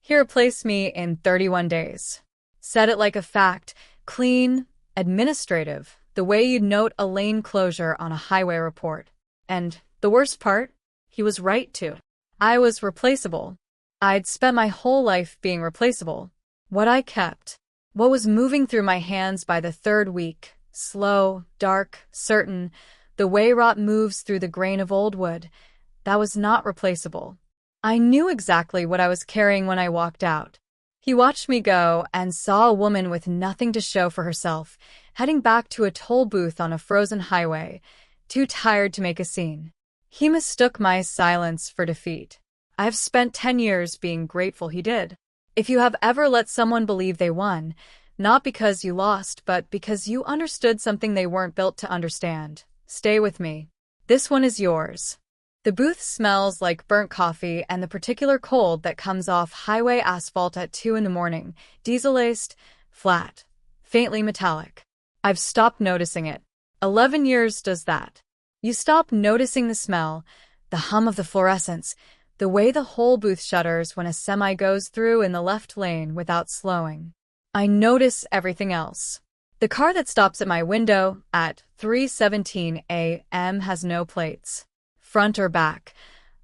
He replaced me in 31 days. Said it like a fact, clean, administrative, the way you'd note a lane closure on a highway report. And the worst part? He was right too. I was replaceable. I'd spent my whole life being replaceable. What I kept, what was moving through my hands by the third week, slow, dark, certain, the way rot moves through the grain of old wood, that was not replaceable. I knew exactly what I was carrying when I walked out. He watched me go and saw a woman with nothing to show for herself, heading back to a toll booth on a frozen highway, too tired to make a scene. He mistook my silence for defeat. I've spent 10 years being grateful he did. If you have ever let someone believe they won, not because you lost, but because you understood something they weren't built to understand, stay with me. This one is yours. The booth smells like burnt coffee and the particular cold that comes off highway asphalt at 2 in the morning, diesel-laced, flat, faintly metallic. I've stopped noticing it. 11 years does that. You stop noticing the smell, the hum of the fluorescence, the way the whole booth shudders when a semi goes through in the left lane without slowing. I notice everything else. The car that stops at my window at 3:17 a.m. has no plates, front or back.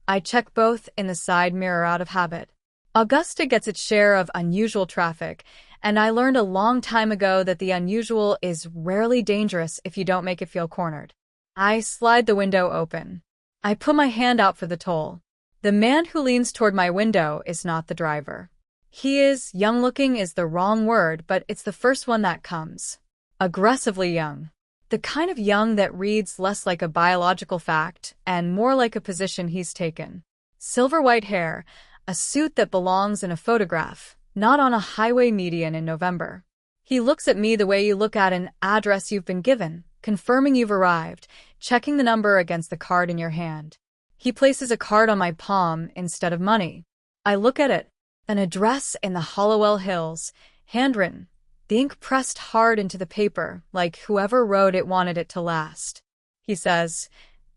I check both in the side mirror out of habit. Augusta gets its share of unusual traffic, and I learned a long time ago that the unusual is rarely dangerous if you don't make it feel cornered. I slide the window open. I put my hand out for the toll. The man who leans toward my window is not the driver. He is, young-looking is the wrong word, but it's the first one that comes. Aggressively young. The kind of young that reads less like a biological fact and more like a position he's taken. Silver-white hair, a suit that belongs in a photograph, not on a highway median in November. He looks at me the way you look at an address you've been given, confirming you've arrived, checking the number against the card in your hand. He places a card on my palm instead of money. I look at it. An address in the Hollowell Hills, handwritten, the ink pressed hard into the paper, like whoever wrote it wanted it to last. He says,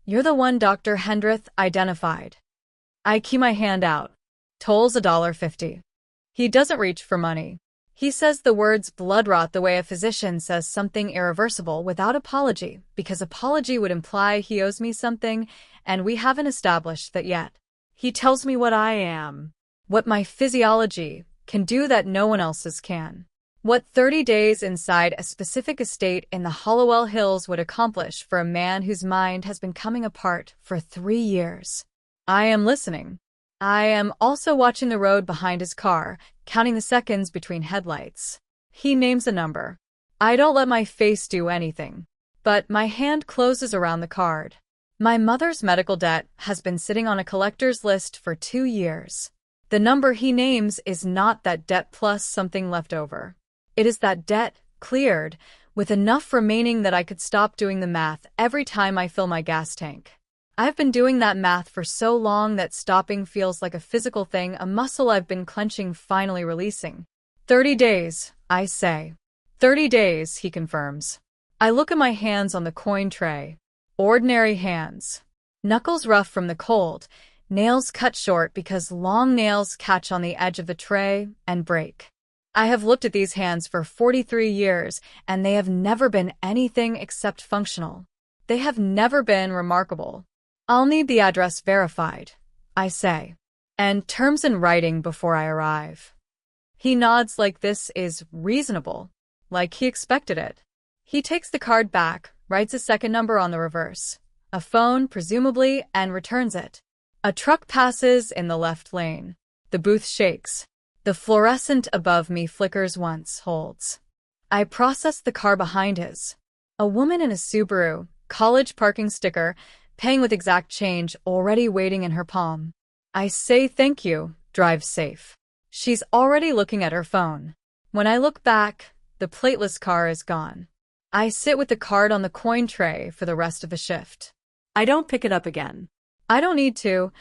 "You're the one Dr. Hendrith identified." I key my hand out. Toll's $1.50. He doesn't reach for money. He says the words blood rot the way a physician says something irreversible without apology, because apology would imply he owes me something, and we haven't established that yet. He tells me what I am, what my physiology can do that no one else's can. What 30 days inside a specific estate in the Hollowell Hills would accomplish for a man whose mind has been coming apart for 3 years. I am listening. I am also watching the road behind his car, counting the seconds between headlights. He names a number. I don't let my face do anything, but my hand closes around the card. My mother's medical debt has been sitting on a collector's list for 2 years. The number he names is not that debt plus something left over. It is that debt, cleared, with enough remaining that I could stop doing the math every time I fill my gas tank. I've been doing that math for so long that stopping feels like a physical thing, a muscle I've been clenching finally releasing. 30 days, I say. 30 days, he confirms. I look at my hands on the coin tray. Ordinary hands. Knuckles rough from the cold, nails cut short because long nails catch on the edge of the tray and break. I have looked at these hands for 43 years, and they have never been anything except functional. They have never been remarkable. I'll need the address verified, I say, and terms in writing before I arrive. He nods like this is reasonable, like he expected it. He takes the card back, writes a second number on the reverse, a phone presumably, and returns it. A truck passes in the left lane. The booth shakes. The fluorescent above me flickers once, holds. I process the car behind his. A woman in a Subaru, college parking sticker, paying with exact change already waiting in her palm. I say thank you, drive safe. She's already looking at her phone. When I look back, the plateless car is gone. I sit with the card on the coin tray for the rest of the shift. I don't pick it up again. I don't need to.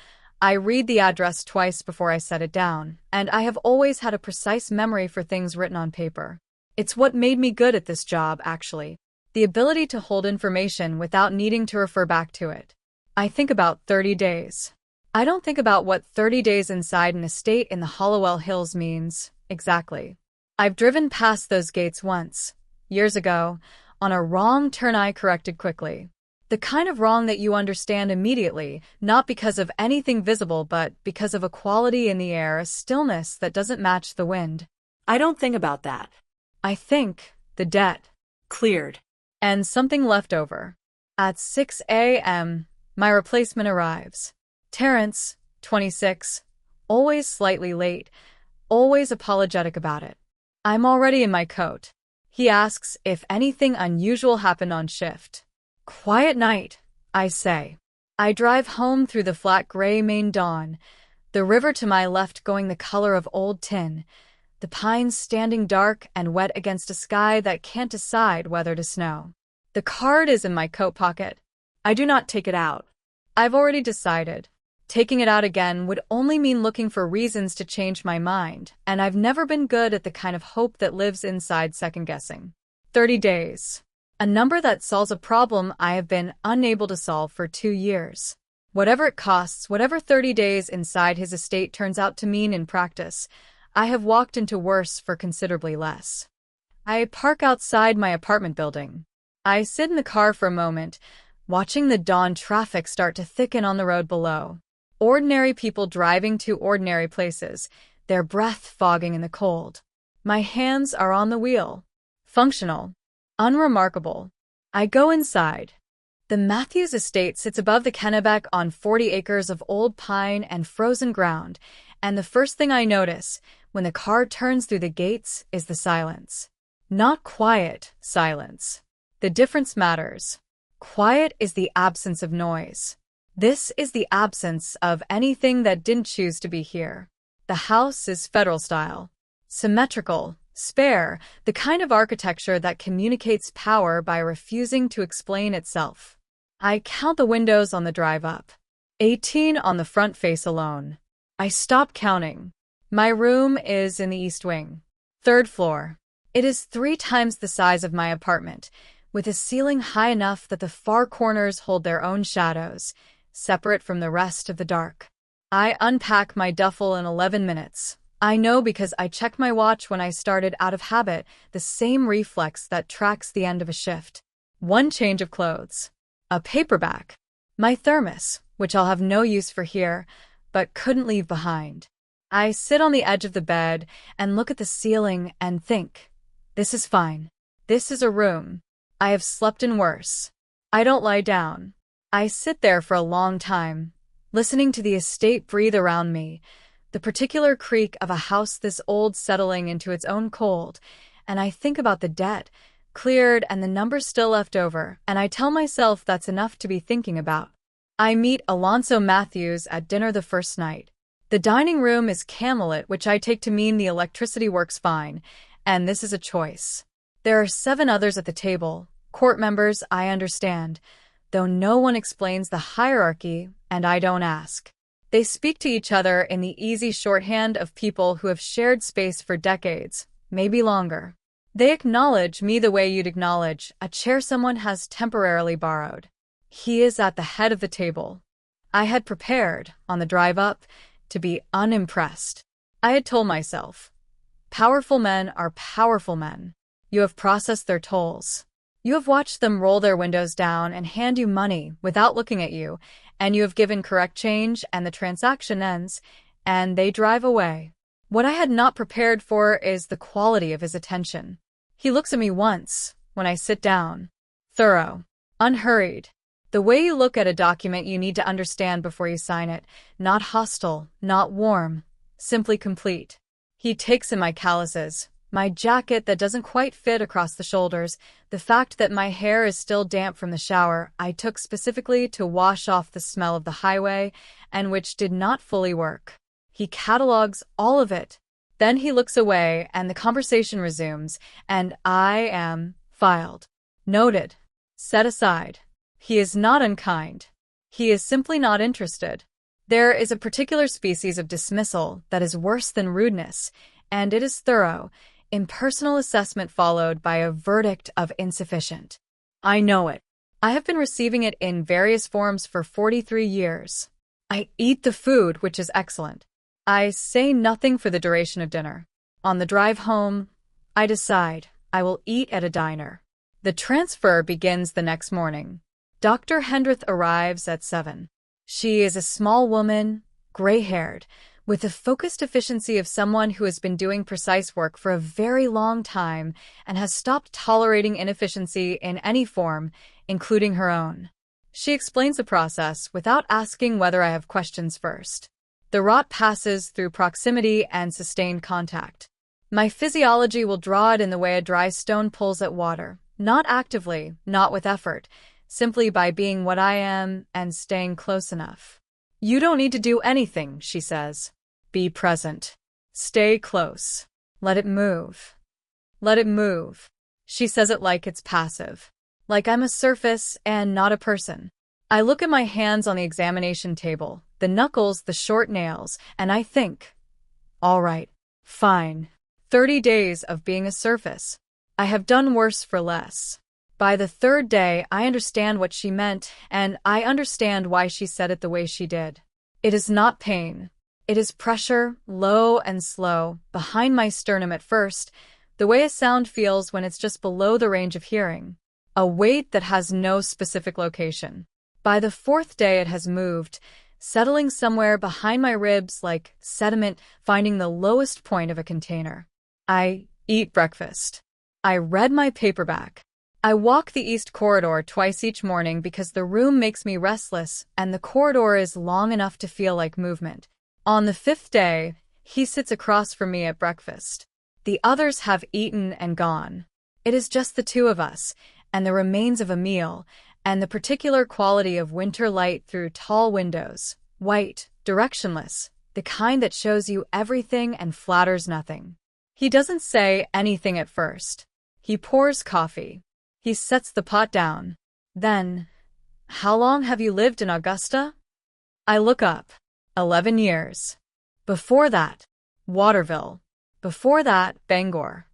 I read the address twice before I set it down, and I have always had a precise memory for things written on paper. It's what made me good at this job, actually. The ability to hold information without needing to refer back to it. I think about 30 days. I don't think about what 30 days inside an estate in the Hollowell Hills means, exactly. I've driven past those gates once, years ago, on a wrong turn I corrected quickly. The kind of wrong that you understand immediately, not because of anything visible but because of a quality in the air, a stillness that doesn't match the wind. I don't think about that. I think the debt. Cleared. And something left over. At 6 a.m., my replacement arrives. Terrence, 26, always slightly late, always apologetic about it. I'm already in my coat. He asks if anything unusual happened on shift. Quiet night, I say. I drive home through the flat gray Maine dawn, the river to my left going the color of old tin, the pines standing dark and wet against a sky that can't decide whether to snow. The card is in my coat pocket. I do not take it out. I've already decided. Taking it out again would only mean looking for reasons to change my mind, and I've never been good at the kind of hope that lives inside second-guessing. 30 days. A number that solves a problem I have been unable to solve for 2 years. Whatever it costs, whatever 30 days inside his estate turns out to mean in practice, I have walked into worse for considerably less. I park outside my apartment building. I sit in the car for a moment, watching the dawn traffic start to thicken on the road below. Ordinary people driving to ordinary places, their breath fogging in the cold. My hands are on the wheel. Functional. Unremarkable. I go inside. The Matthews estate sits above the Kennebec on 40 acres of old pine and frozen ground, and the first thing I notice when the car turns through the gates is the silence. Not quiet silence. The difference matters. Quiet is the absence of noise. This is the absence of anything that didn't choose to be here. The house is federal style. Symmetrical, spare, the kind of architecture that communicates power by refusing to explain itself. I count the windows on the drive up. 18 on the front face alone. I stop counting. My room is in the east wing. 3rd floor. It is 3 times the size of my apartment, with a ceiling high enough that the far corners hold their own shadows, separate from the rest of the dark. I unpack my duffel in 11 minutes. I know because I checked my watch when I started out of habit, the same reflex that tracks the end of a shift. 1 change of clothes. A paperback. My thermos, which I'll have no use for here, but couldn't leave behind. I sit on the edge of the bed and look at the ceiling and think, this is fine. This is a room. I have slept in worse. I don't lie down. I sit there for a long time, listening to the estate breathe around me, the particular creak of a house this old settling into its own cold, and I think about the debt, cleared and the numbers still left over, and I tell myself that's enough to be thinking about. I meet Alonso Matthews at dinner the first night. The dining room is candlelit, which I take to mean the electricity works fine, and this is a choice. There are 7 others at the table, court members, I understand, though no one explains the hierarchy, and I don't ask. They speak to each other in the easy shorthand of people who have shared space for decades, maybe longer. They acknowledge me the way you'd acknowledge a chair someone has temporarily borrowed. He is at the head of the table. I had prepared, on the drive up, to be unimpressed. I had told myself, powerful men are powerful men. You have processed their tolls. You have watched them roll their windows down and hand you money without looking at you, and you have given correct change and the transaction ends, and they drive away. What I had not prepared for is the quality of his attention. He looks at me once, when I sit down. Thorough. Unhurried. The way you look at a document you need to understand before you sign it, not hostile, not warm, simply complete. He takes in my calluses, my jacket that doesn't quite fit across the shoulders, the fact that my hair is still damp from the shower I took specifically to wash off the smell of the highway, and which did not fully work. He catalogues all of it. Then he looks away and the conversation resumes, and I am filed. Noted. Set aside. He is not unkind. He is simply not interested. There is a particular species of dismissal that is worse than rudeness, and it is thorough, impersonal assessment followed by a verdict of insufficient. I know it. I have been receiving it in various forms for 43 years. I eat the food, which is excellent. I say nothing for the duration of dinner. On the drive home, I decide I will eat at a diner. The transfer begins the next morning. Dr. Hendrith arrives at 7. She is a small woman, gray-haired, with the focused efficiency of someone who has been doing precise work for a very long time and has stopped tolerating inefficiency in any form, including her own. She explains the process without asking whether I have questions first. The rot passes through proximity and sustained contact. My physiology will draw it in the way a dry stone pulls at water, not actively, not with effort, simply by being what I am and staying close enough. You don't need to do anything, she says. Be present. Stay close. Let it move. Let it move. She says it like it's passive. Like I'm a surface and not a person. I look at my hands on the examination table, the knuckles, the short nails, and I think, all right, fine. 30 days of being a surface. I have done worse for less. By the third day, I understand what she meant, and I understand why she said it the way she did. It is not pain. It is pressure, low and slow, behind my sternum at first, the way a sound feels when it's just below the range of hearing. A weight that has no specific location. By the fourth day it has moved, settling somewhere behind my ribs like sediment finding the lowest point of a container. I eat breakfast. I read my paperback. I walk the East Corridor twice each morning because the room makes me restless and the corridor is long enough to feel like movement. On the fifth day, he sits across from me at breakfast. The others have eaten and gone. It is just the two of us, and the remains of a meal, and the particular quality of winter light through tall windows, white, directionless, the kind that shows you everything and flatters nothing. He doesn't say anything at first. He pours coffee. He sets the pot down. Then, how long have you lived in Augusta? I look up. 11 years. Before that, Waterville. Before that, Bangor.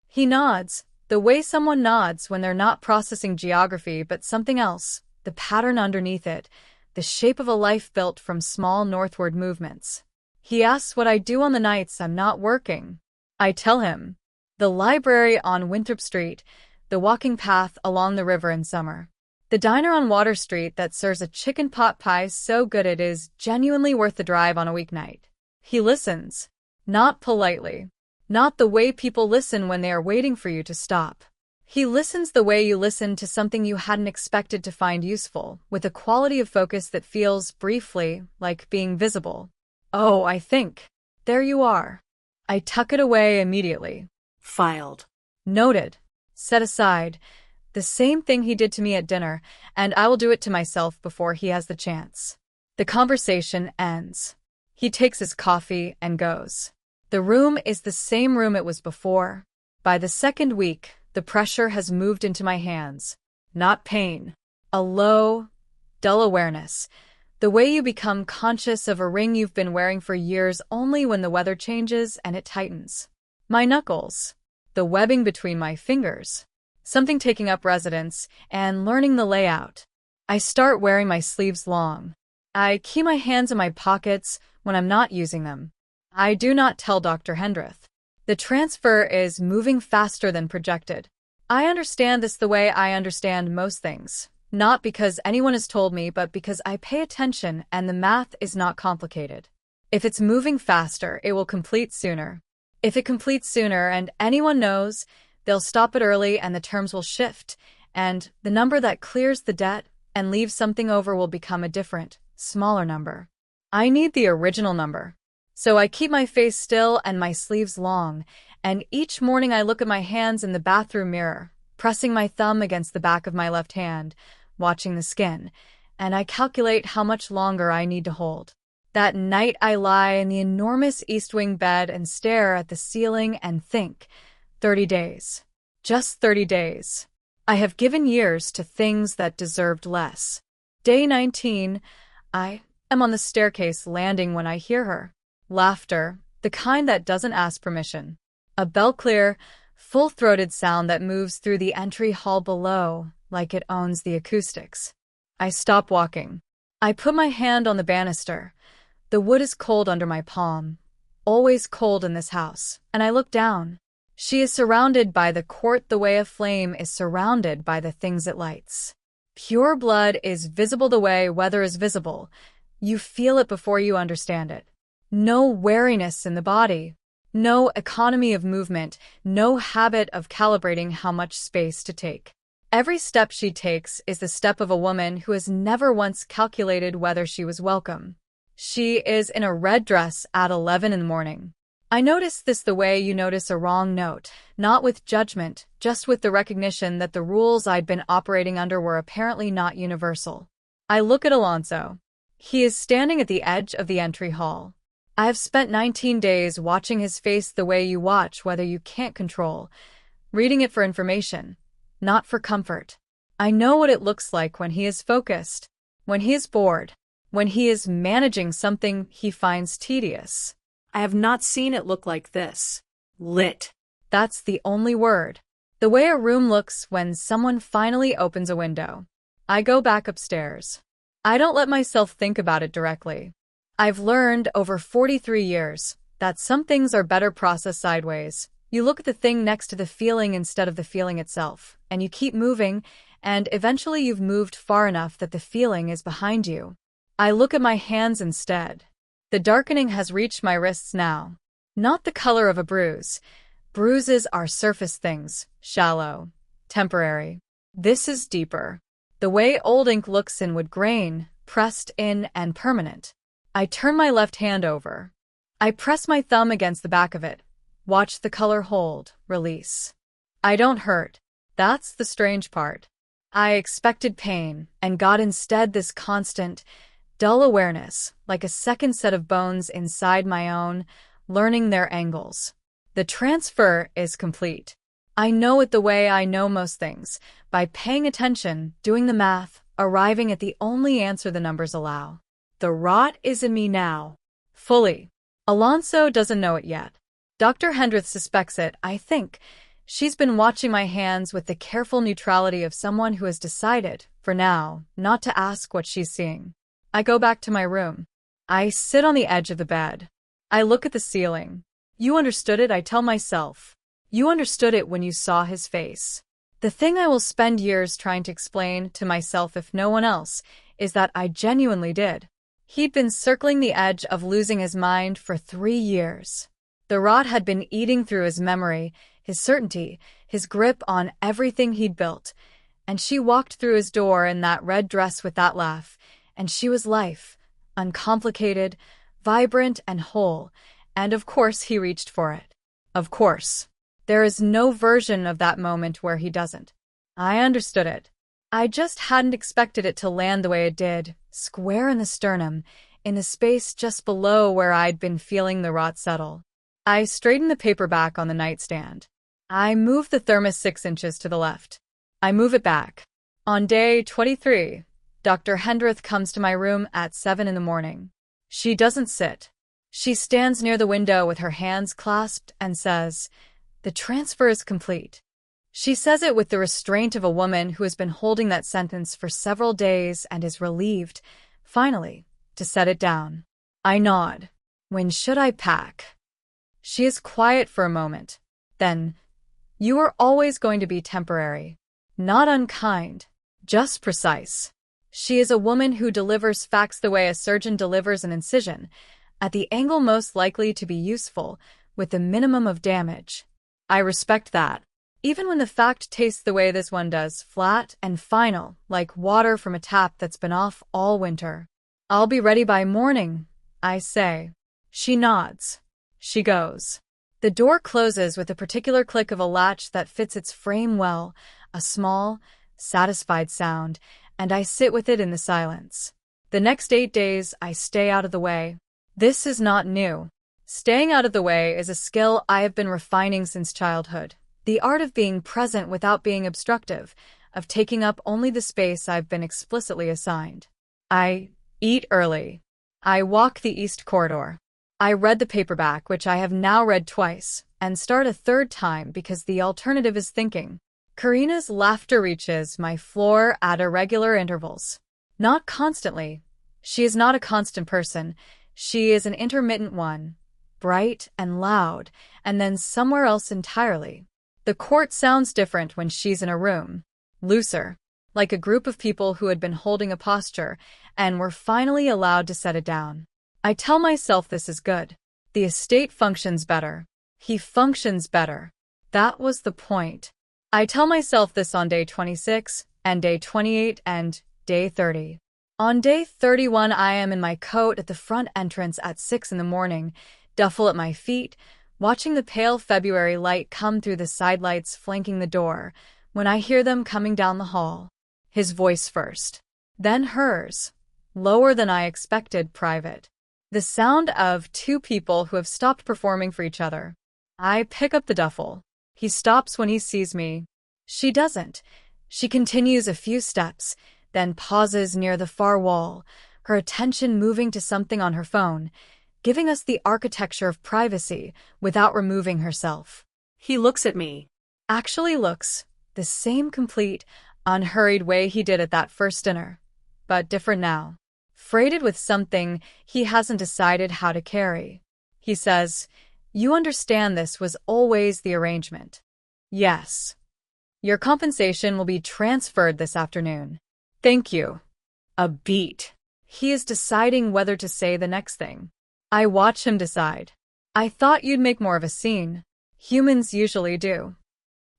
He nods, the way someone nods when they're not processing geography but something else, the pattern underneath it, the shape of a life built from small northward movements. He asks what I do on the nights I'm not working. I tell him. The library on Winthrop Street, the walking path along the river in summer. The diner on Water Street that serves a chicken pot pie so good it is genuinely worth the drive on a weeknight. He listens. Not politely. Not the way people listen when they are waiting for you to stop. He listens the way you listen to something you hadn't expected to find useful, with a quality of focus that feels, briefly, like being visible. Oh, I think. There you are. I tuck it away immediately. Filed. Noted. Set aside. The same thing he did to me at dinner, and I will do it to myself before he has the chance. The conversation ends. He takes his coffee and goes. The room is the same room it was before. By the second week, the pressure has moved into my hands. Not pain. A low, dull awareness. The way you become conscious of a ring you've been wearing for years only when the weather changes and it tightens. My knuckles. The webbing between my fingers. Something taking up residence and learning the layout. I start wearing my sleeves long. I keep my hands in my pockets when I'm not using them. I do not tell Dr. Hendrith. The transfer is moving faster than projected. I understand this the way I understand most things, not because anyone has told me, but because I pay attention and the math is not complicated. If it's moving faster, it will complete sooner. If it completes sooner and anyone knows, they'll stop it early and the terms will shift, and the number that clears the debt and leaves something over will become a different, smaller number. I need the original number. So I keep my face still and my sleeves long, and each morning I look at my hands in the bathroom mirror, pressing my thumb against the back of my left hand, watching the skin, and I calculate how much longer I need to hold. That night I lie in the enormous East Wing bed and stare at the ceiling and think, 30 days. Just 30 days. I have given years to things that deserved less. Day 19, I am on the staircase landing when I hear her. Laughter, the kind that doesn't ask permission. A bell-clear, full-throated sound that moves through the entry hall below, like it owns the acoustics. I stop walking. I put my hand on the banister. The wood is cold under my palm, always cold in this house, and I look down. She is surrounded by the court the way a flame is surrounded by the things it lights. Pure blood is visible the way weather is visible. You feel it before you understand it. No wariness in the body, no economy of movement, no habit of calibrating how much space to take. Every step she takes is the step of a woman who has never once calculated whether she was welcome. She is in a red dress at 11 in the morning. I notice this the way you notice a wrong note, not with judgment, just with the recognition that the rules I'd been operating under were apparently not universal. I look at Alonso. He is standing at the edge of the entry hall. I have spent 19 days watching his face the way you watch whether you can't control, reading it for information, not for comfort. I know what it looks like when he is focused, when he is bored, when he is managing something he finds tedious. I have not seen it look like this. Lit. That's the only word. The way a room looks when someone finally opens a window. I go back upstairs. I don't let myself think about it directly. I've learned over 43 years that some things are better processed sideways. You look at the thing next to the feeling instead of the feeling itself, and you keep moving, and eventually you've moved far enough that the feeling is behind you. I look at my hands instead. The darkening has reached my wrists now. Not the color of a bruise. Bruises are surface things, shallow, temporary. This is deeper. The way old ink looks in wood grain, pressed in and permanent. I turn my left hand over. I press my thumb against the back of it. Watch the color hold, release. I don't hurt. That's the strange part. I expected pain and got instead this constant, dull awareness, like a second set of bones inside my own, learning their angles. The transfer is complete. I know it the way I know most things, by paying attention, doing the math, arriving at the only answer the numbers allow. The rot is in me now. Fully. Alonso doesn't know it yet. Dr. Hendrith suspects it, I think. She's been watching my hands with the careful neutrality of someone who has decided, for now, not to ask what she's seeing. I go back to my room. I sit on the edge of the bed. I look at the ceiling. You understood it, I tell myself. You understood it when you saw his face. The thing I will spend years trying to explain to myself if no one else is that I genuinely did. He'd been circling the edge of losing his mind for 3 years. The rot had been eating through his memory, his certainty, his grip on everything he'd built. And she walked through his door in that red dress with that laugh, and she was life, uncomplicated, vibrant and whole, and of course he reached for it. Of course. There is no version of that moment where he doesn't. I understood it. I just hadn't expected it to land the way it did, square in the sternum, in the space just below where I'd been feeling the rot settle. I straighten the paperback on the nightstand. I move the thermos 6 inches to the left. I move it back. On day 23, Dr. Hendrith comes to my room at 7 in the morning. She doesn't sit. She stands near the window with her hands clasped and says, "The transfer is complete." She says it with the restraint of a woman who has been holding that sentence for several days and is relieved, finally, to set it down. I nod. When should I pack? She is quiet for a moment. Then, "You are always going to be temporary. Not unkind, just precise." She is a woman who delivers facts the way a surgeon delivers an incision, at the angle most likely to be useful, with the minimum of damage. I respect that. Even when the fact tastes the way this one does, flat and final, like water from a tap that's been off all winter. "I'll be ready by morning," I say. She nods. She goes. The door closes with a particular click of a latch that fits its frame well, a small, satisfied sound, and I sit with it in the silence. The next 8 days, I stay out of the way. This is not new. Staying out of the way is a skill I have been refining since childhood. The art of being present without being obstructive, of taking up only the space I've been explicitly assigned. I eat early. I walk the East Corridor. I read the paperback, which I have now read twice, and start a third time because the alternative is thinking. Karina's laughter reaches my floor at irregular intervals. Not constantly, She is not a constant person. She is an intermittent one, bright and loud, and then somewhere else entirely. The court sounds different when she's in a room. Looser, like a group of people who had been holding a posture and were finally allowed to set it down. I tell myself this is good. The estate functions better. He functions better. That was the point. I tell myself this on day 26, and day 28, and day 30. On day 31, I am in my coat at the front entrance at 6 in the morning, duffel at my feet, watching the pale February light come through the sidelights flanking the door, when I hear them coming down the hall. His voice first. Then hers. Lower than I expected, private. The sound of two people who have stopped performing for each other. I pick up the duffel. He stops when he sees me. She doesn't. She continues a few steps, then pauses near the far wall, her attention moving to something on her phone, giving us the architecture of privacy without removing herself. He looks at me. Actually looks the same complete, unhurried way he did at that first dinner, but different now. Freighted with something he hasn't decided how to carry. He says, "You understand this was always the arrangement." Yes. Your compensation will be transferred this afternoon. Thank you. A beat. He is deciding whether to say the next thing. I watch him decide. I thought you'd make more of a scene. Humans usually do.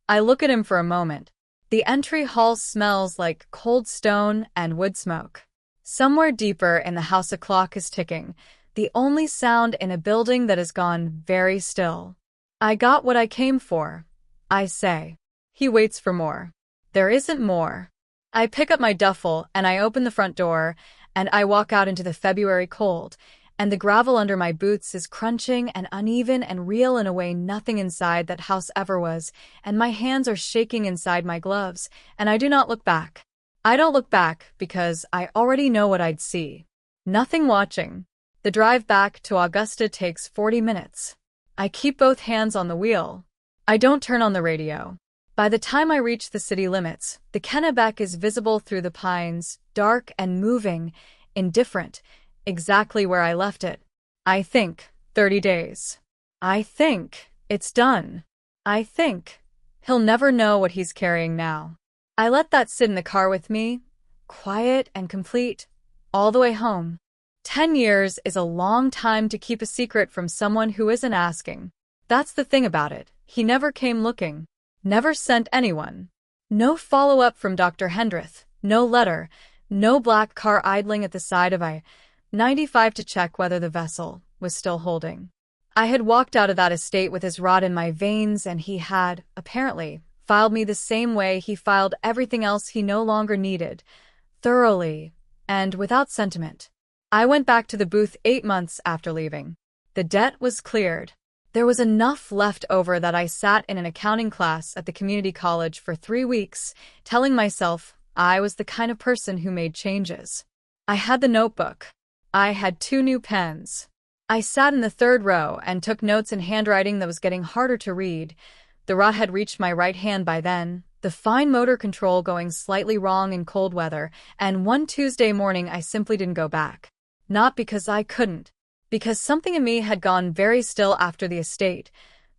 I look at him for a moment. The entry hall smells like cold stone and wood smoke. Somewhere deeper in the house a clock is ticking, the only sound in a building that has gone very still. I got what I came for, I say. He waits for more. There isn't more. I pick up my duffel and I open the front door and I walk out into the February cold, and the gravel under my boots is crunching and uneven and real in a way nothing inside that house ever was, and my hands are shaking inside my gloves, and I do not look back. I don't look back because I already know what I'd see. Nothing watching. The drive back to Augusta takes 40 minutes. I keep both hands on the wheel. I don't turn on the radio. By the time I reach the city limits, the Kennebec is visible through the pines, dark and moving, indifferent, exactly where I left it. I think 30 days. I think it's done. I think he'll never know what he's carrying now. I let that sit in the car with me, quiet and complete, all the way home. 10 years is a long time to keep a secret from someone who isn't asking. That's the thing about it. He never came looking. Never sent anyone. No follow-up from Dr. Hendrith, no letter, no black car idling at the side of I-95 to check whether the vessel was still holding. I had walked out of that estate with his rod in my veins, and he had, apparently, filed me the same way he filed everything else he no longer needed, thoroughly, and without sentiment. I went back to the booth 8 months after leaving. The debt was cleared. There was enough left over that I sat in an accounting class at the community college for 3 weeks, telling myself I was the kind of person who made changes. I had the notebook. I had 2 new pens. I sat in the 3rd row and took notes in handwriting that was getting harder to read. The rot had reached my right hand by then, the fine motor control going slightly wrong in cold weather, and one Tuesday morning I simply didn't go back. Not because I couldn't. Because something in me had gone very still after the estate,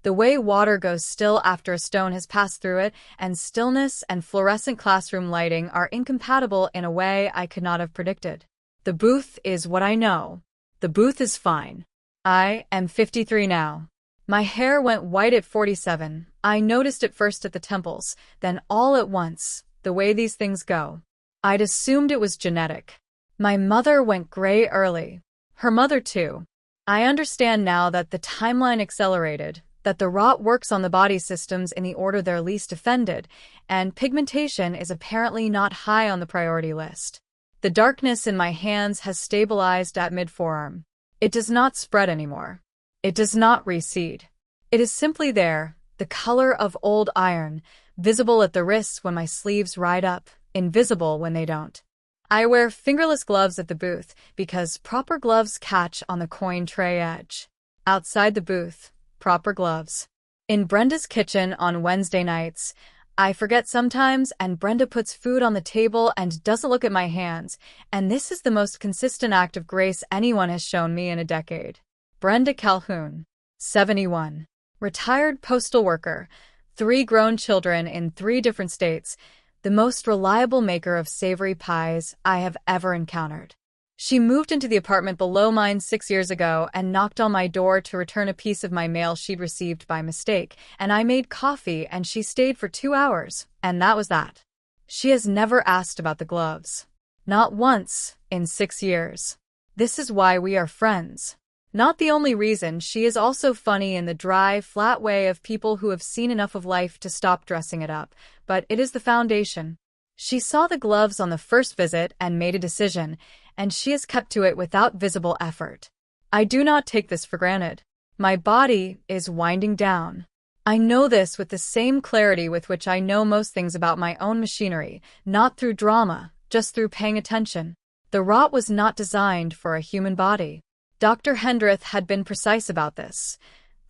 the way water goes still after a stone has passed through it, and stillness and fluorescent classroom lighting are incompatible in a way I could not have predicted. The booth is what I know. The booth is fine. I am 53 now. My hair went white at 47. I noticed it first at the temples, then all at once, the way these things go. I'd assumed it was genetic. My mother went gray early. Her mother too. I understand now that the timeline accelerated, that the rot works on the body systems in the order they're least offended, and pigmentation is apparently not high on the priority list. The darkness in my hands has stabilized at mid-forearm. It does not spread anymore. It does not recede. It is simply there, the color of old iron, visible at the wrists when my sleeves ride up, invisible when they don't. I wear fingerless gloves at the booth because proper gloves catch on the coin tray edge. Outside the booth, proper gloves. In Brenda's kitchen on Wednesday nights, I forget sometimes, and Brenda puts food on the table and doesn't look at my hands, and this is the most consistent act of grace anyone has shown me in a decade. Brenda Calhoun, 71. Retired postal worker, 3 grown children in 3 different states, the most reliable maker of savory pies I have ever encountered. She moved into the apartment below mine 6 years ago and knocked on my door to return a piece of my mail she'd received by mistake, and I made coffee and she stayed for 2 hours, and that was that. She has never asked about the gloves. Not once in 6 years. This is why we are friends. Not the only reason. She is also funny in the dry, flat way of people who have seen enough of life to stop dressing it up, but it is the foundation. She saw the gloves on the first visit and made a decision, and she has kept to it without visible effort. I do not take this for granted. My body is winding down. I know this with the same clarity with which I know most things about my own machinery, not through drama, just through paying attention. The rot was not designed for a human body. Dr. Hendrith had been precise about this.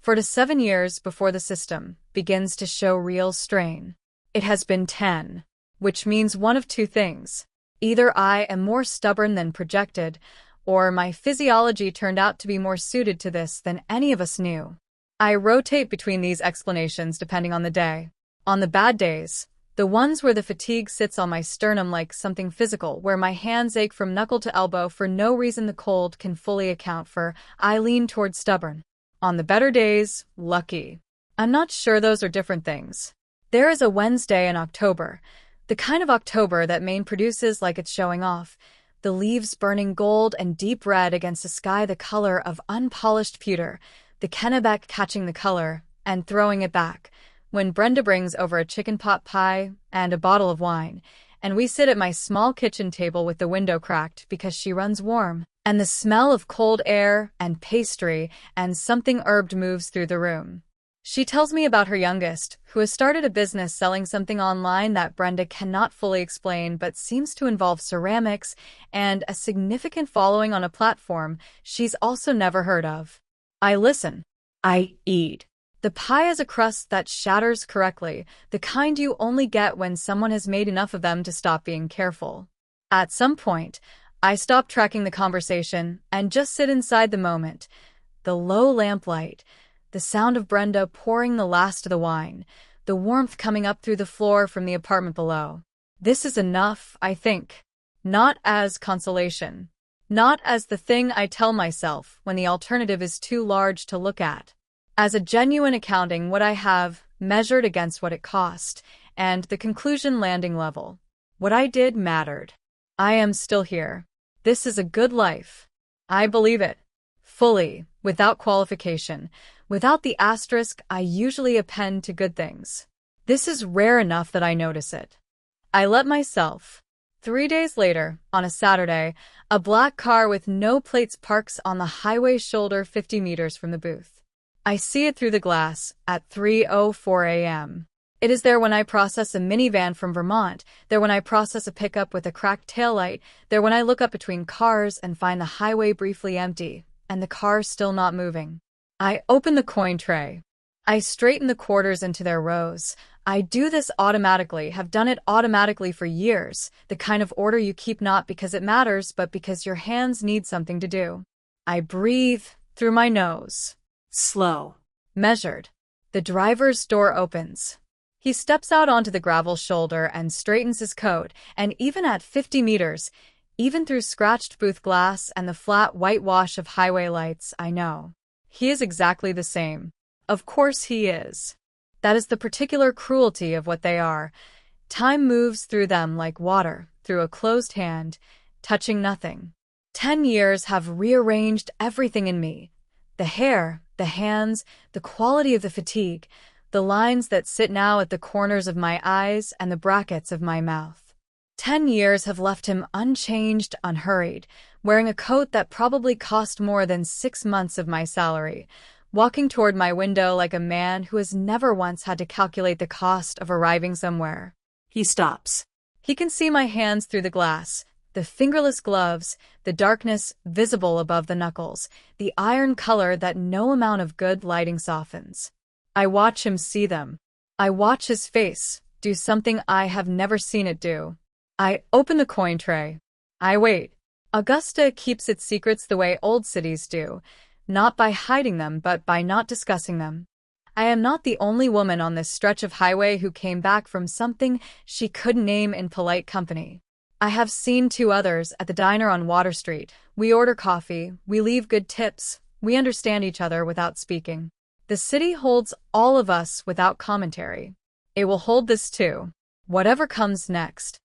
4 to 7 years before the system begins to show real strain. It has been 10. Which means one of 2 things. Either I am more stubborn than projected, or my physiology turned out to be more suited to this than any of us knew. I rotate between these explanations depending on the day. On the bad days, the ones where the fatigue sits on my sternum like something physical, where my hands ache from knuckle to elbow for no reason the cold can fully account for, I lean toward stubborn. On the better days, lucky. I'm not sure those are different things. There is a Wednesday in October, the kind of October that Maine produces like it's showing off, the leaves burning gold and deep red against a sky the color of unpolished pewter, the Kennebec catching the color and throwing it back, when Brenda brings over a chicken pot pie and a bottle of wine, and we sit at my small kitchen table with the window cracked because she runs warm, and the smell of cold air and pastry and something herbed moves through the room. She tells me about her youngest, who has started a business selling something online that Brenda cannot fully explain but seems to involve ceramics and a significant following on a platform she's also never heard of. I listen. I eat. The pie has a crust that shatters correctly, the kind you only get when someone has made enough of them to stop being careful. At some point, I stop tracking the conversation and just sit inside the moment. The low lamplight, the sound of Brenda pouring the last of the wine, the warmth coming up through the floor from the apartment below. This is enough, I think. Not as consolation. Not as the thing I tell myself when the alternative is too large to look at. As a genuine accounting what I have, measured against what it cost, and the conclusion landing level. What I did mattered. I am still here. This is a good life. I believe it. Fully, without qualification. Without the asterisk I usually append to good things. This is rare enough that I notice it. I let myself. 3 days later, on a Saturday, a black car with no plates parks on the highway shoulder 50 meters from the booth. I see it through the glass at 3:04 a.m. It is there when I process a minivan from Vermont, there when I process a pickup with a cracked taillight, there when I look up between cars and find the highway briefly empty, and the car still not moving. I open the coin tray. I straighten the quarters into their rows. I do this automatically, have done it automatically for years, the kind of order you keep not because it matters but because your hands need something to do. I breathe through my nose. Slow. Measured. The driver's door opens. He steps out onto the gravel shoulder and straightens his coat, and even at 50 meters, even through scratched booth glass and the flat whitewash of highway lights, I know. He is exactly the same. Of course he is. That is the particular cruelty of what they are. Time moves through them like water, through a closed hand, touching nothing. 10 years have rearranged everything in me. The hair, the hands, the quality of the fatigue, the lines that sit now at the corners of my eyes and the brackets of my mouth. 10 years have left him unchanged, unhurried, wearing a coat that probably cost more than 6 months of my salary, walking toward my window like a man who has never once had to calculate the cost of arriving somewhere. He stops. He can see my hands through the glass, the fingerless gloves, the darkness visible above the knuckles, the iron color that no amount of good lighting softens. I watch him see them. I watch his face, do something I have never seen it do. I open the coin tray. I wait. Augusta keeps its secrets the way old cities do, not by hiding them but by not discussing them. I am not the only woman on this stretch of highway who came back from something she couldn't name in polite company. I have seen 2 others at the diner on Water Street. We order coffee, we leave good tips, we understand each other without speaking. The city holds all of us without commentary. It will hold this too, whatever comes next.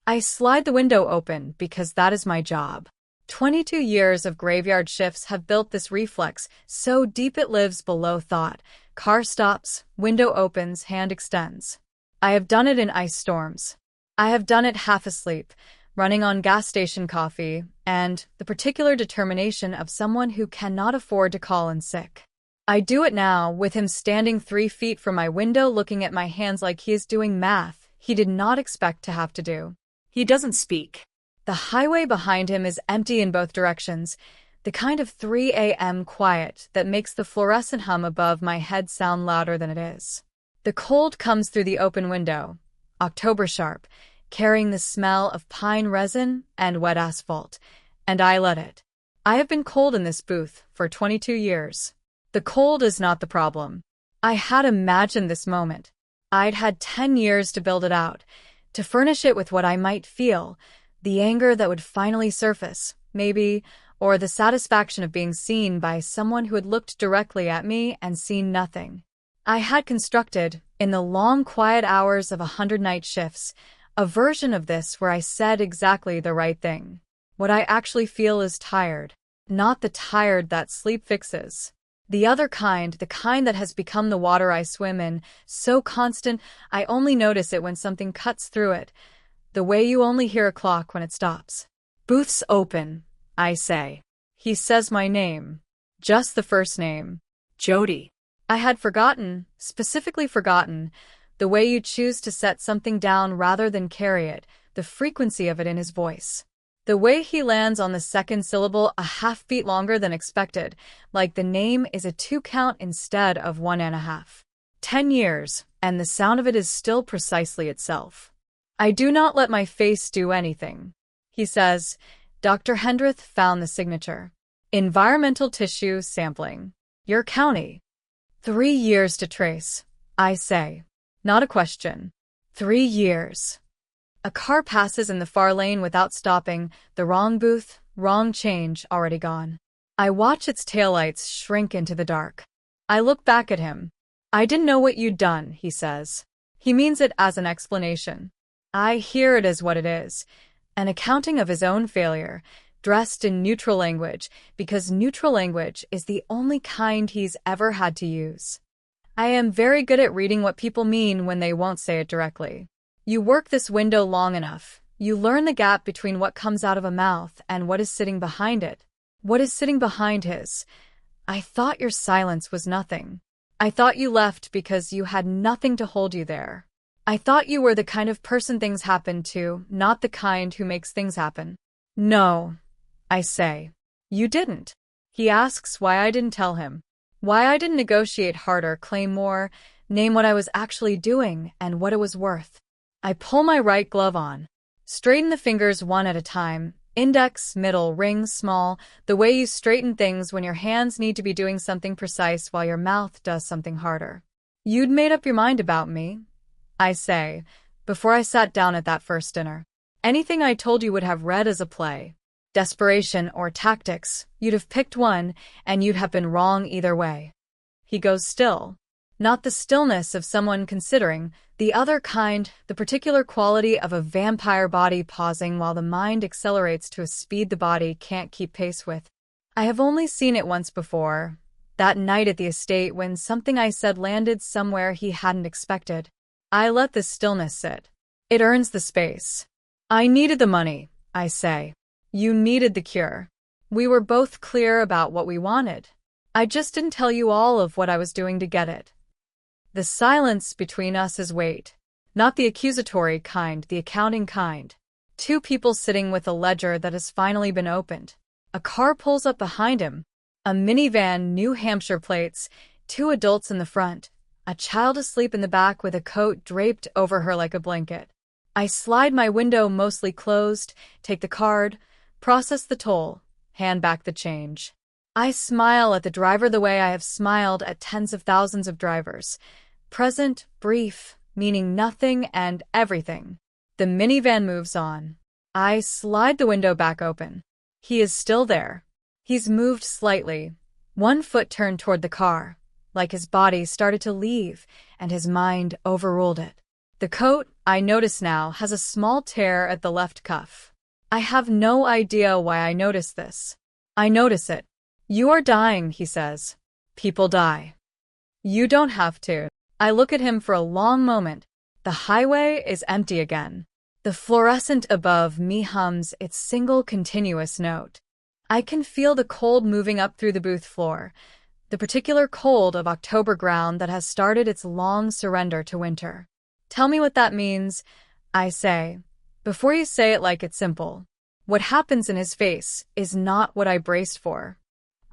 I slide the window open because that is my job. 22 years of graveyard shifts have built this reflex so deep it lives below thought. Car stops, window opens, hand extends. I have done it in ice storms. I have done it half asleep, running on gas station coffee, and the particular determination of someone who cannot afford to call in sick. I do it now with him standing 3 feet from my window looking at my hands like he is doing math he did not expect to have to do. He doesn't speak. The highway behind him is empty in both directions, the kind of 3 a.m. quiet that makes the fluorescent hum above my head sound louder than it is. The cold comes through the open window, October sharp, carrying the smell of pine resin and wet asphalt, and I let it. I have been cold in this booth for 22 years. The cold is not the problem. I had imagined this moment. I'd had 10 years to build it out, to furnish it with what I might feel, the anger that would finally surface, maybe, or the satisfaction of being seen by someone who had looked directly at me and seen nothing. I had constructed, in the long quiet hours of 100 night shifts, a version of this where I said exactly the right thing. What I actually feel is tired, not the tired that sleep fixes. The other kind, the kind that has become the water I swim in, so constant I only notice it when something cuts through it, the way you only hear a clock when it stops. Booths open, I say. He says my name. Just the first name. Jody. I had forgotten, specifically forgotten, the way you choose to set something down rather than carry it, the frequency of it in his voice. The way he lands on the second syllable a half beat longer than expected, like the name is a 2 count instead of 1.5. 10 years, and the sound of it is still precisely itself. I do not let my face do anything. He says, Dr. Hendrith found the signature. Environmental tissue sampling. Your county. 3 years to trace, I say. Not a question. 3 years. A car passes in the far lane without stopping, the wrong booth, wrong change, already gone. I watch its taillights shrink into the dark. I look back at him. I didn't know what you'd done, he says. He means it as an explanation. I hear it as what it is, an accounting of his own failure, dressed in neutral language, because neutral language is the only kind he's ever had to use. I am very good at reading what people mean when they won't say it directly. You work this window long enough, you learn the gap between what comes out of a mouth and what is sitting behind it. What is sitting behind his? I thought your silence was nothing. I thought you left because you had nothing to hold you there. I thought you were the kind of person things happen to, not the kind who makes things happen. No, I say. You didn't. He asks why I didn't tell him. Why I didn't negotiate harder, claim more, name what I was actually doing and what it was worth. I pull my right glove on. Straighten the fingers one at a time, index, middle, ring, small, the way you straighten things when your hands need to be doing something precise while your mouth does something harder. You'd made up your mind about me, I say, before I sat down at that first dinner. Anything I told you would have read as a play. Desperation or tactics, you'd have picked one, and you'd have been wrong either way. He goes still. Not the stillness of someone considering, the other kind, the particular quality of a vampire body pausing while the mind accelerates to a speed the body can't keep pace with. I have only seen it once before, that night at the estate when something I said landed somewhere he hadn't expected. I let the stillness sit. It earns the space. I needed the money, I say. You needed the cure. We were both clear about what we wanted. I just didn't tell you all of what I was doing to get it. The silence between us is weight. Not the accusatory kind, the accounting kind. 2 people sitting with a ledger that has finally been opened. A car pulls up behind him. A minivan, New Hampshire plates, 2 adults in the front. a child asleep in the back with a coat draped over her like a blanket. I slide my window mostly closed, take the card, process the toll, hand back the change. I smile at the driver the way I have smiled at tens of thousands of drivers. Present, brief, meaning nothing and everything. The minivan moves on. I slide the window back open. He is still there. He's moved slightly, one foot turned toward the car, like his body started to leave and his mind overruled it. The coat, I notice now, has a small tear at the left cuff. I have no idea why I notice this. I notice it. You are dying, he says. People die. You don't have to. I look at him for a long moment. The highway is empty again. The fluorescent above me hums its single continuous note. I can feel the cold moving up through the booth floor, the particular cold of October ground that has started its long surrender to winter. Tell me what that means, I say, before you say it like it's simple. What happens in his face is not what I braced for.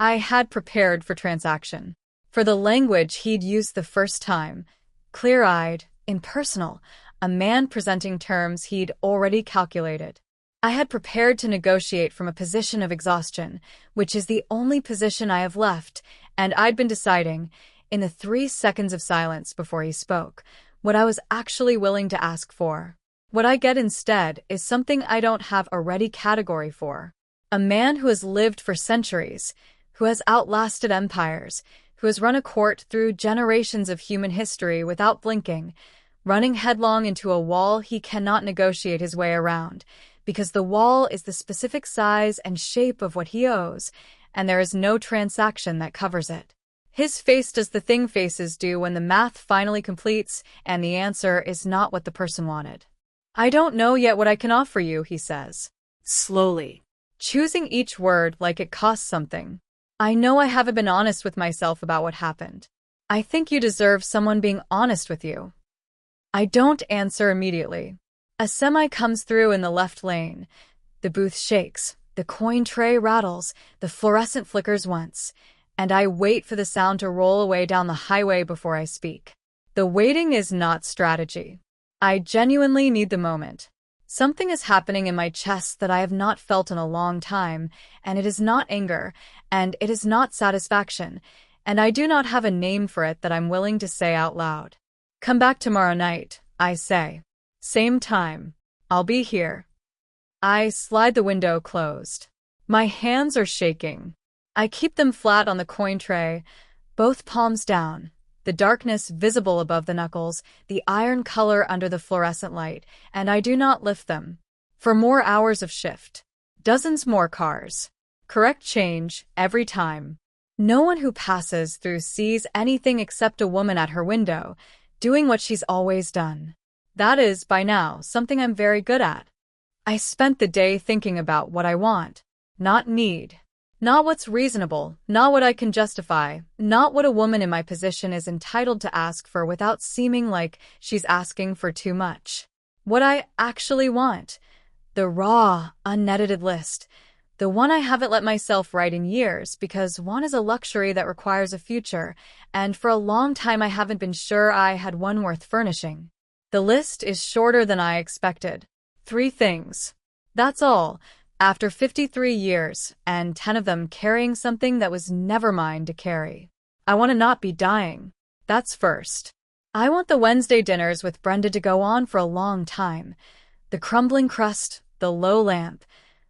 I had prepared for transaction, for the language he'd used the first time, clear-eyed, impersonal, a man presenting terms he'd already calculated. I had prepared to negotiate from a position of exhaustion, which is the only position I have left, and I'd been deciding, in the 3 seconds of silence before he spoke, what I was actually willing to ask for. What I get instead is something I don't have a ready category for. A man who has lived for centuries, who has outlasted empires, who has run a court through generations of human history without blinking, running headlong into a wall he cannot negotiate his way around, because the wall is the specific size and shape of what he owes, and there is no transaction that covers it. His face does the thing faces do when the math finally completes and the answer is not what the person wanted. I don't know yet what I can offer you, he says, slowly, choosing each word like it costs something. I know I haven't been honest with myself about what happened. I think you deserve someone being honest with you. I don't answer immediately. A semi comes through in the left lane. The booth shakes, the coin tray rattles, the fluorescent flickers once, and I wait for the sound to roll away down the highway before I speak. The waiting is not strategy. I genuinely need the moment. Something is happening in my chest that I have not felt in a long time, and it is not anger, and it is not satisfaction, and I do not have a name for it that I'm willing to say out loud. Come back tomorrow night, I say. Same time. I'll be here. I slide the window closed. My hands are shaking. I keep them flat on the coin tray, both palms down, the darkness visible above the knuckles, the iron color under the fluorescent light, and I do not lift them. For more hours of shift. Dozens more cars. Correct change, every time. No one who passes through sees anything except a woman at her window, doing what she's always done. That is, by now, something I'm very good at. I spent the day thinking about what I want, not need. Not what's reasonable, not what I can justify, not what a woman in my position is entitled to ask for without seeming like she's asking for too much. What I actually want. The raw, unedited list. The one I haven't let myself write in years because one is a luxury that requires a future, and for a long time I haven't been sure I had one worth furnishing. The list is shorter than I expected. 3 things. That's all. After 53 years, and 10 of them carrying something that was never mine to carry. I want to not be dying. That's first. I want the Wednesday dinners with Brenda to go on for a long time. The crumbling crust, the low lamp,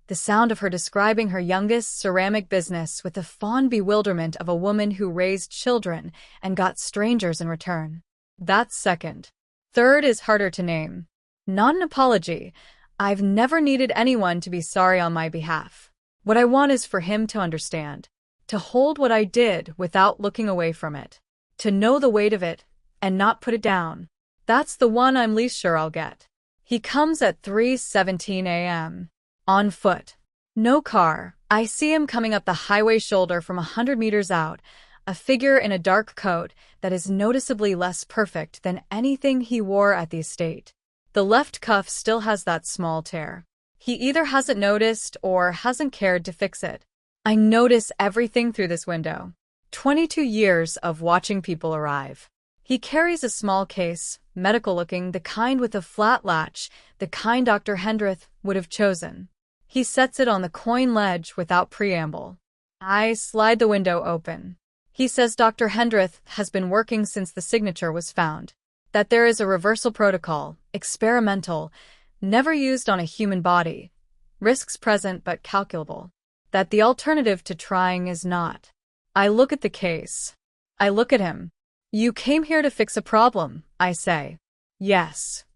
the sound of her describing her youngest ceramic business with the fond bewilderment of a woman who raised children and got strangers in return. That's second. Third is harder to name. Not an apology. I've never needed anyone to be sorry on my behalf. What I want is for him to understand, to hold what I did without looking away from it, to know the weight of it and not put it down. That's the one I'm least sure I'll get. He comes at 3:17 a.m. On foot. No car. I see him coming up the highway shoulder from 100 meters out, a figure in a dark coat that is noticeably less perfect than anything he wore at the estate. The left cuff still has that small tear. He either hasn't noticed or hasn't cared to fix it. I notice everything through this window. 22 years of watching people arrive. He carries a small case, medical-looking, the kind with a flat latch, the kind Dr. Hendrith would have chosen. He sets it on the coin ledge without preamble. I slide the window open. He says Dr. Hendrith has been working since the signature was found. That there is a reversal protocol, experimental, never used on a human body. Risks present but calculable. That the alternative to trying is not. I look at the case. I look at him. You came here to fix a problem, I say. Yes.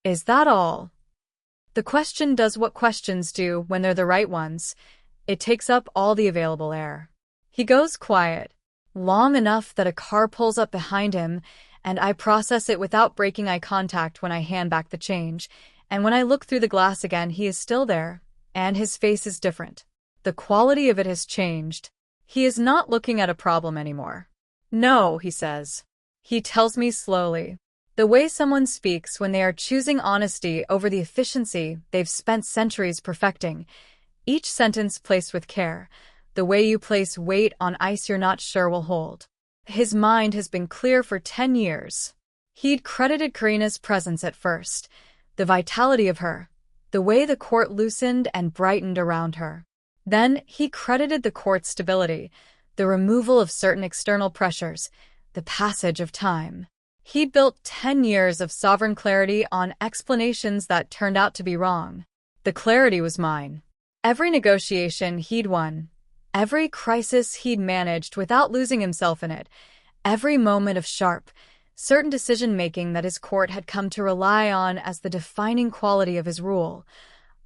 Is that all? The question does what questions do when they're the right ones. It takes up all the available air. He goes quiet, long enough that a car pulls up behind him, and I process it without breaking eye contact when I hand back the change, and when I look through the glass again he is still there, and his face is different. The quality of it has changed. He is not looking at a problem anymore. No, he says. He tells me slowly. The way someone speaks when they are choosing honesty over the efficiency they've spent centuries perfecting. Each sentence placed with care. The way you place weight on ice you're not sure will hold. His mind has been clear for 10 years. He'd credited Karina's presence at first. The vitality of her. The way the court loosened and brightened around her. Then he credited the court's stability. The removal of certain external pressures. The passage of time. He'd built 10 years of sovereign clarity on explanations that turned out to be wrong. The clarity was mine. Every negotiation he'd won. Every crisis he'd managed without losing himself in it. Every moment of sharp, certain decision-making that his court had come to rely on as the defining quality of his rule.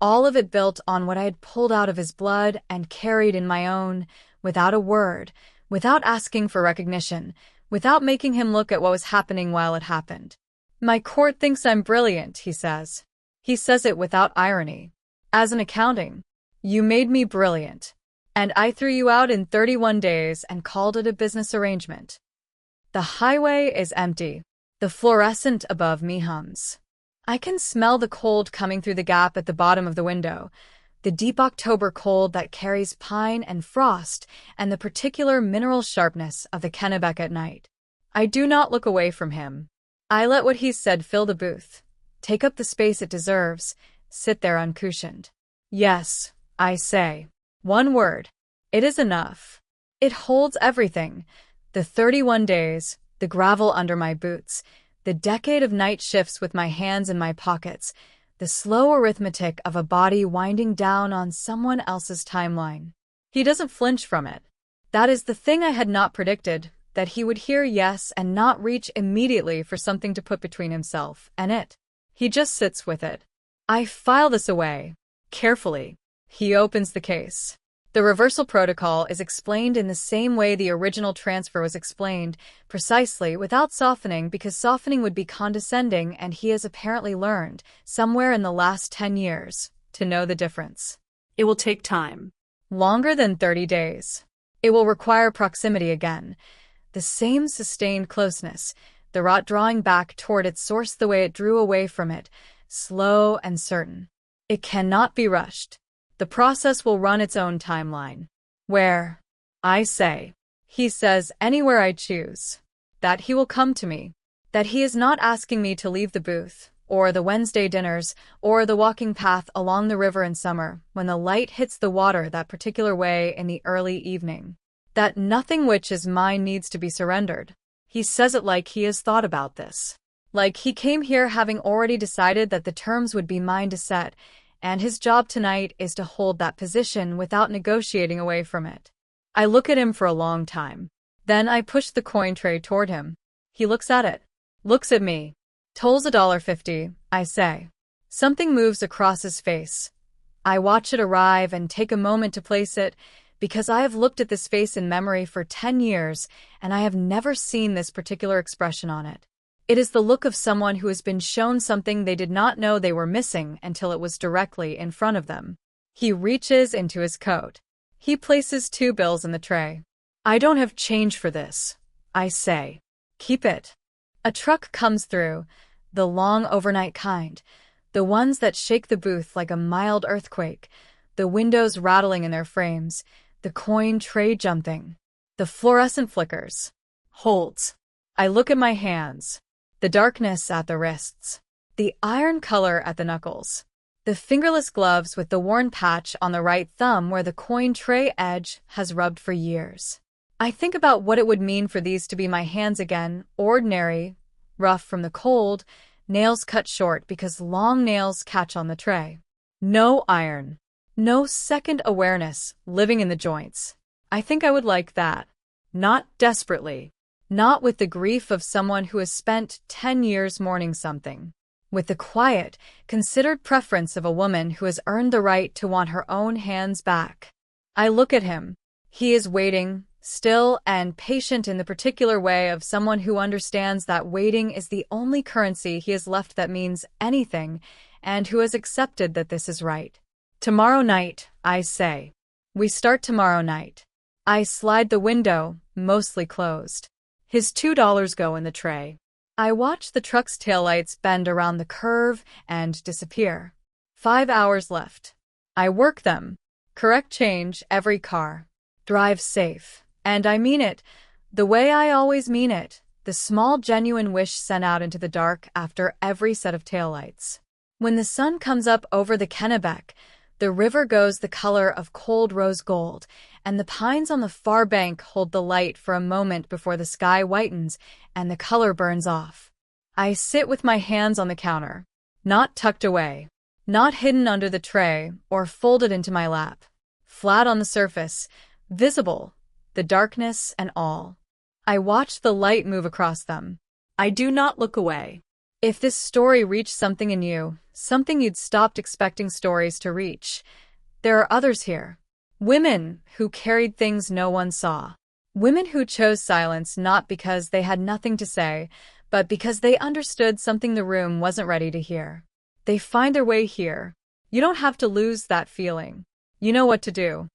All of it built on what I had pulled out of his blood and carried in my own, without a word, without asking for recognition, without making him look at what was happening while it happened. My court thinks I'm brilliant, he says. He says it without irony. As an accounting, you made me brilliant. And I threw you out in 31 days and called it a business arrangement. The highway is empty. The fluorescent above me hums. I can smell the cold coming through the gap at the bottom of the window, the deep October cold that carries pine and frost and the particular mineral sharpness of the Kennebec at night. I do not look away from him. I let what he said fill the booth, take up the space it deserves, sit there uncushioned. Yes, I say. One word. It is enough. It holds everything. The 31 days, the gravel under my boots, the decade of night shifts with my hands in my pockets, the slow arithmetic of a body winding down on someone else's timeline. He doesn't flinch from it. That is the thing I had not predicted, that he would hear yes and not reach immediately for something to put between himself and it. He just sits with it. I file this away. Carefully. He opens the case. The reversal protocol is explained in the same way the original transfer was explained, precisely, without softening, because softening would be condescending, and he has apparently learned, somewhere in the last 10 years, to know the difference. It will take time. Longer than 30 days. It will require proximity again. The same sustained closeness, the rot drawing back toward its source the way it drew away from it, slow and certain. It cannot be rushed. The process will run its own timeline. Where? I say. He says anywhere I choose. That he will come to me. That he is not asking me to leave the booth, or the Wednesday dinners, or the walking path along the river in summer, when the light hits the water that particular way in the early evening. That nothing which is mine needs to be surrendered. He says it like he has thought about this. Like he came here having already decided that the terms would be mine to set, and his job tonight is to hold that position without negotiating away from it. I look at him for a long time. Then I push the coin tray toward him. He looks at it. Looks at me. Tolls $1.50, I say. Something moves across his face. I watch it arrive and take a moment to place it, because I have looked at this face in memory for 10 years, and I have never seen this particular expression on it. It is the look of someone who has been shown something they did not know they were missing until it was directly in front of them. He reaches into his coat. He places 2 bills in the tray. I don't have change for this, I say. Keep it. A truck comes through, the long overnight kind, the ones that shake the booth like a mild earthquake, the windows rattling in their frames, the coin tray jumping. The fluorescent flickers. Holds. I look at my hands. The darkness at the wrists. The iron color at the knuckles. The fingerless gloves with the worn patch on the right thumb where the coin tray edge has rubbed for years. I think about what it would mean for these to be my hands again, ordinary, rough from the cold, nails cut short because long nails catch on the tray. No iron. No second awareness living in the joints. I think I would like that. Not desperately. Not with the grief of someone who has spent 10 years mourning something. With the quiet, considered preference of a woman who has earned the right to want her own hands back. I look at him. He is waiting, still and patient in the particular way of someone who understands that waiting is the only currency he has left that means anything, and who has accepted that this is right. Tomorrow night, I say. We start tomorrow night. I slide the window, mostly closed. His $2 go in the tray. I watch the truck's taillights bend around the curve and disappear. 5 hours left. I work them. Correct change every car. Drive safe. And I mean it. The way I always mean it. The small genuine wish sent out into the dark after every set of taillights. When the sun comes up over the Kennebec, the river goes the color of cold rose gold, and the pines on the far bank hold the light for a moment before the sky whitens and the color burns off. I sit with my hands on the counter, not tucked away, not hidden under the tray or folded into my lap, flat on the surface, visible, the darkness and all. I watch the light move across them. I do not look away. If this story reached something in you, something you'd stopped expecting stories to reach, there are others here. Women who carried things no one saw. Women who chose silence not because they had nothing to say, but because they understood something the room wasn't ready to hear. They find their way here. You don't have to lose that feeling. You know what to do.